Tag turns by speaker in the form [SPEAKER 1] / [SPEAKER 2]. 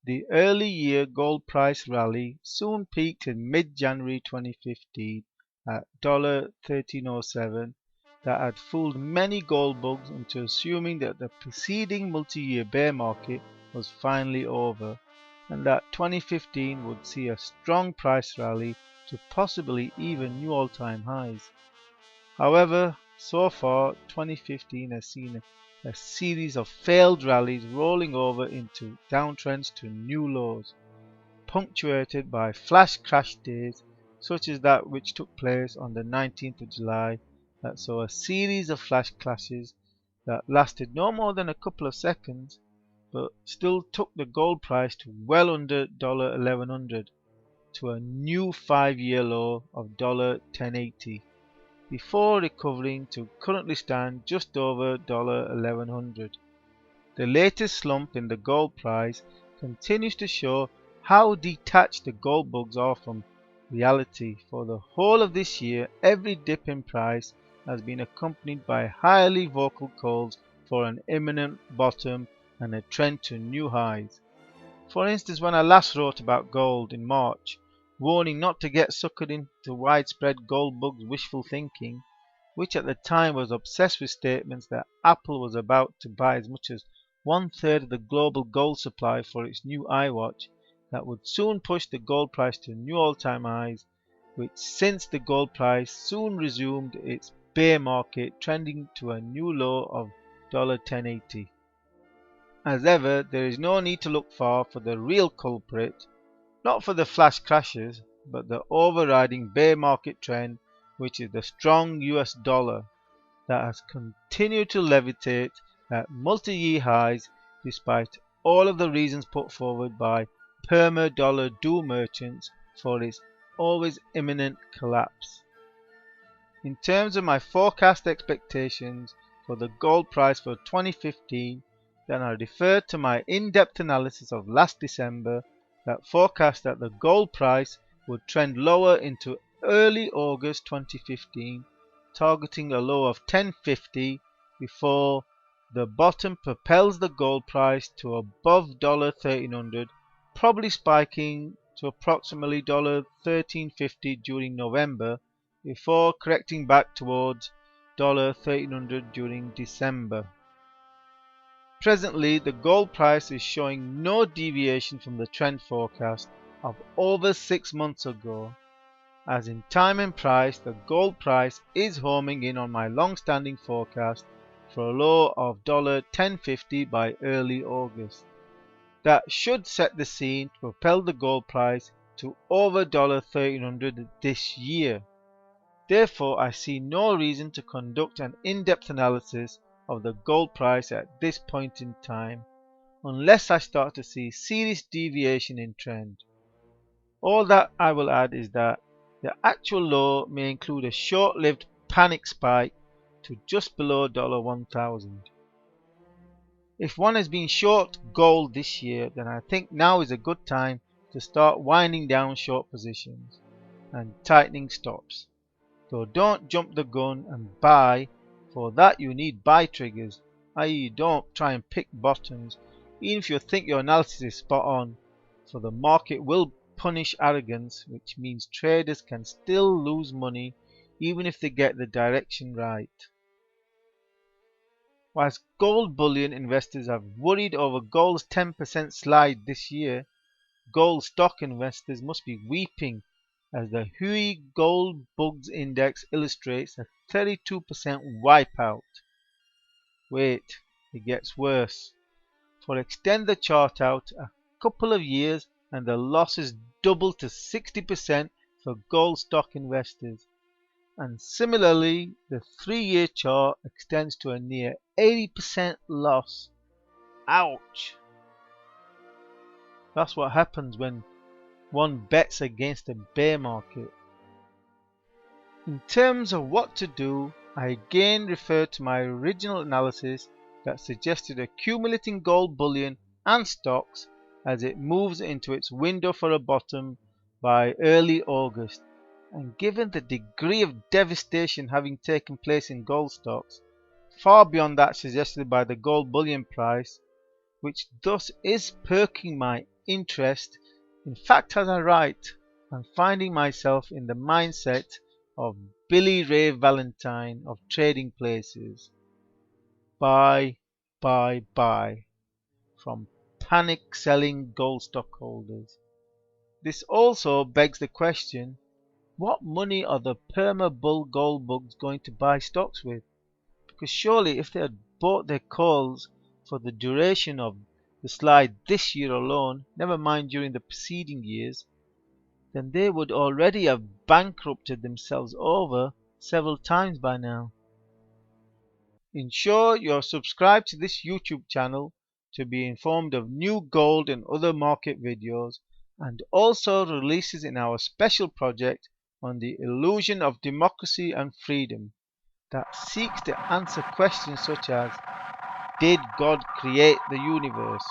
[SPEAKER 1] The early year gold price rally soon peaked in mid-January 2015 at $13.07 that had fooled many gold bugs into assuming that the preceding multi-year bear market was finally over and that 2015 would see a strong price rally to possibly even new all-time highs. However, so far 2015 has seen a series of failed rallies rolling over into downtrends to new lows, punctuated by flash crash days such as that which took place on the 19th of July that saw a series of flash crashes that lasted no more than a couple of seconds but still took the gold price to well under $1100 to a new 5-year low of $1080 before recovering to currently stand just over $1100. The latest slump in the gold price continues to show how detached the gold bugs are from reality. For the whole of this year, every dip in price has been accompanied by highly vocal calls for an imminent bottom and a trend to new highs. For instance, when I last wrote about gold in March, warning not to get suckered into widespread gold bugs wishful thinking, which at the time was obsessed with statements that Apple was about to buy as much as 1/3 of the global gold supply for its new iWatch that would soon push the gold price to new all-time highs, which since the gold price soon resumed its bear market trending to a new low of $1080. As ever, there is no need to look far for the real culprit, not for the flash crashes, but the overriding bear market trend, which is the strong US dollar that has continued to levitate at multi-year highs despite all of the reasons put forward by perma-dollar doom merchants for its always imminent collapse. In terms of my forecast expectations for the gold price for 2015, then I refer to my in-depth analysis of last December that forecast that the gold price would trend lower into early August 2015, targeting a low of $1050 before the bottom propels the gold price to above $1300, probably spiking to approximately $1350 during November before correcting back towards $1300 during December. Presently, the gold price is showing no deviation from the trend forecast of over 6 months ago. As in time and price, the gold price is homing in on my long-standing forecast for a low of $1050 by early August. That should set the scene to propel the gold price to over $1300 this year. Therefore, I see no reason to conduct an in-depth analysis of the gold price at this point in time, unless I start to see serious deviation in trend. All that I will add is that the actual low may include a short-lived panic spike to just below $1000. If one has been short gold this year, then I think now is a good time to start winding down short positions and tightening stops. So don't jump the gun and buy. For that you need buy triggers, i.e. don't try and pick bottoms, even if you think your analysis is spot on, for the market will punish arrogance, which means traders can still lose money even if they get the direction right. Whilst gold bullion investors have worried over gold's 10% slide this year, gold stock investors must be weeping as the Hui Gold Bugs Index illustrates a 32% wipeout. Wait, it gets worse. For extend the chart out a couple of years and the losses double to 60% for gold stock investors. And similarly, the 3-year chart extends to a near 80% loss. Ouch! That's what happens when one bets against a bear market. In terms of what to do, I again refer to my original analysis that suggested accumulating gold bullion and stocks as it moves into its window for a bottom by early August. And given the degree of devastation having taken place in gold stocks, far beyond that suggested by the gold bullion price, which thus is perking my interest. In fact, as I write, I'm finding myself in the mindset of Billy Ray Valentine of Trading Places. Buy, buy, buy from panic selling gold stockholders. This also begs the question, what money are the perma bull gold bugs going to buy stocks with? Because surely if they had bought their calls for the duration of the slide this year alone, never mind during the preceding years, then they would already have bankrupted themselves over several times by now. Ensure you're subscribed to this YouTube channel to be informed of new gold and other market videos, and also releases in our special project on the illusion of democracy and freedom that seeks to answer questions such as, did God create the universe?